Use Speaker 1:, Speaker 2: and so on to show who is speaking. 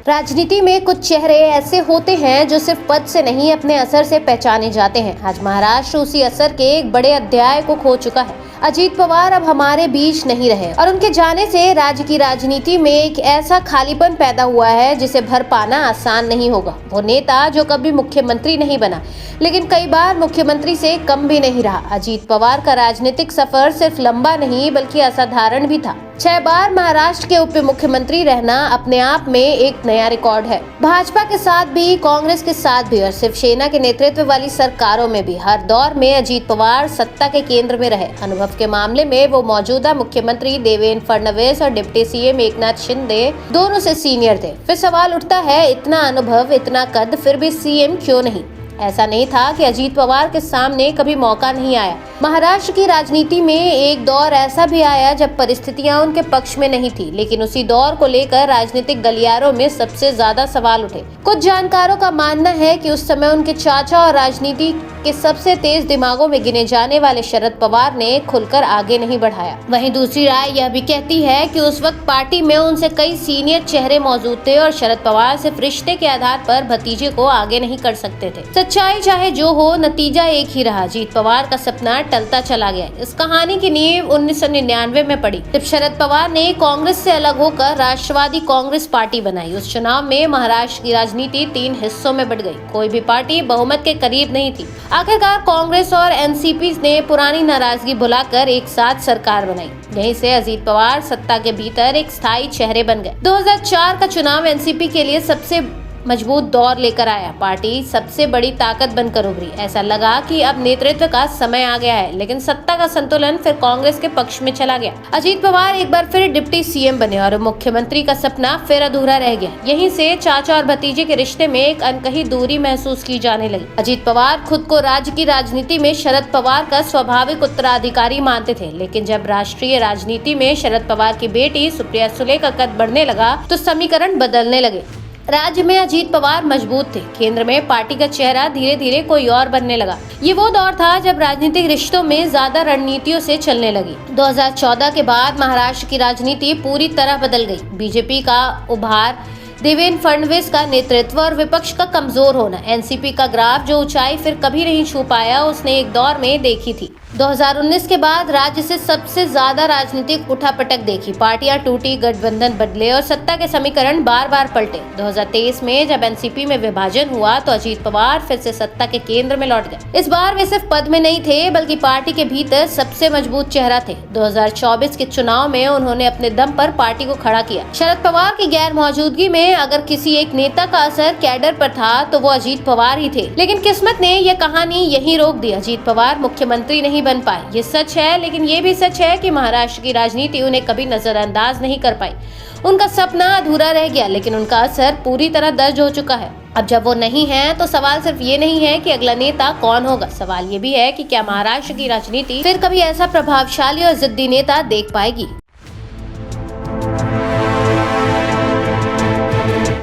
Speaker 1: राजनीति में कुछ चेहरे ऐसे होते हैं जो सिर्फ पद से नहीं अपने असर से पहचाने जाते हैं। आज महाराष्ट्र उसी असर के एक बड़े अध्याय को खो चुका है। अजीत पवार अब हमारे बीच नहीं रहे और उनके जाने से राज्य की राजनीति में एक ऐसा खालीपन पैदा हुआ है जिसे भर पाना आसान नहीं होगा। वो नेता जो कभी मुख्यमंत्री नहीं बना लेकिन कई बार मुख्यमंत्री से कम भी नहीं रहा। अजीत पवार का राजनीतिक सफर सिर्फ लंबा नहीं बल्कि असाधारण भी था। 6 बार महाराष्ट्र के उप मुख्यमंत्री रहना अपने आप में एक नया रिकॉर्ड है। भाजपा के साथ भी, कांग्रेस के साथ भी और शिवसेना के नेतृत्व वाली सरकारों में भी हर दौर में अजीत पवार सत्ता के केंद्र में रहे। अनुभव के मामले में वो मौजूदा मुख्यमंत्री देवेंद्र फडणवीस और डिप्टी सीएम एकनाथ शिंदे दोनों से सीनियर थे। फिर सवाल उठता है, इतना अनुभव, इतना कद, फिर भी सीएम क्यों नहीं? ऐसा नहीं था कि अजीत पवार के सामने कभी मौका नहीं आया। महाराष्ट्र की राजनीति में एक दौर ऐसा भी आया जब परिस्थितियां उनके पक्ष में नहीं थी, लेकिन उसी दौर को लेकर राजनीतिक गलियारों में सबसे ज्यादा सवाल उठे। कुछ जानकारों का मानना है कि उस समय उनके चाचा और राजनीति के सबसे तेज दिमागों में गिने जाने वाले शरद पवार ने खुलकर आगे नहीं बढ़ाया। वहीं दूसरी राय यह भी कहती है कि उस वक्त पार्टी में उनसे कई सीनियर चेहरे मौजूद थे और शरद पवार सिर्फ रिश्ते के आधार पर भतीजे को आगे नहीं कर सकते थे। सच्चाई चाहे जो हो, नतीजा एक ही रहा। अजीत पवार का सपना टलता चला गया। इस कहानी की नींव 1999 में पड़ी जब शरद पवार ने कांग्रेस से अलग होकर राष्ट्रवादी कांग्रेस पार्टी बनाई। उस चुनाव में महाराष्ट्र की राजनीति 3 हिस्सों में बढ़ गई। कोई भी पार्टी बहुमत के करीब नहीं थी। आखिरकार कांग्रेस और एनसीपी ने पुरानी नाराजगी भुलाकर एक साथ सरकार बनाई। यहीं से अजीत पवार सत्ता के भीतर एक स्थायी चेहरे बन गए। 2004 का चुनाव एनसीपी के लिए सबसे मजबूत दौर लेकर आया। पार्टी सबसे बड़ी ताकत बनकर उभरी। ऐसा लगा कि अब नेतृत्व का समय आ गया है, लेकिन सत्ता का संतुलन फिर कांग्रेस के पक्ष में चला गया। अजीत पवार एक बार फिर डिप्टी सीएम बने और मुख्यमंत्री का सपना फिर अधूरा रह गया। यहीं से चाचा और भतीजे के रिश्ते में एक अनकही दूरी महसूस की जाने लगी। अजीत पवार खुद को राज्य की राजनीति में शरद पवार का स्वाभाविक उत्तराधिकारी मानते थे, लेकिन जब राष्ट्रीय राजनीति में शरद पवार की बेटी सुप्रिया सुले का कद बढ़ने लगा तो समीकरण बदलने लगे। राज्य में अजीत पवार मजबूत थे, केंद्र में पार्टी का चेहरा धीरे धीरे कोई और बनने लगा। ये वो दौर था जब राजनीतिक रिश्तों में ज्यादा रणनीतियों से चलने लगी। 2014 के बाद महाराष्ट्र की राजनीति पूरी तरह बदल गई। बीजेपी का उभार, देवेंद्र फडणवीस का नेतृत्व और विपक्ष का कमजोर होना, एनसीपी का ग्राफ जो ऊंचाई फिर कभी नहीं छू पाया, उसने एक दौर में देखी थी। 2019 के बाद राज्य से सबसे ज्यादा राजनीतिक उठापटक देखी। पार्टियां टूटी, गठबंधन बदले और सत्ता के समीकरण बार बार पलटे। 2023 में जब एनसीपी में विभाजन हुआ तो अजीत पवार फिर से सत्ता के केंद्र में लौट गए। इस बार वे सिर्फ पद में नहीं थे बल्कि पार्टी के भीतर सबसे मजबूत चेहरा थे। 2024 के चुनाव में उन्होंने अपने दम पर पार्टी को खड़ा किया। शरद पवार की गैर मौजूदगी में अगर किसी एक नेता का असर कैडर पर था तो वो अजीत पवार ही थे, लेकिन किस्मत ने यह कहानी यहीं रोक दी। अजीत पवार मुख्यमंत्री नहीं बन पाए, ये सच है, लेकिन ये भी सच है कि महाराष्ट्र की राजनीति उन्हें कभी नजरअंदाज नहीं कर पाई। उनका सपना अधूरा रह गया, लेकिन उनका असर पूरी तरह दर्ज हो चुका है। अब जब वो नहीं है तो सवाल सिर्फ ये नहीं है कि अगला नेता कौन होगा, सवाल ये भी है कि क्या महाराष्ट्र की राजनीति फिर कभी ऐसा प्रभावशाली और जिद्दी नेता देख पाएगी।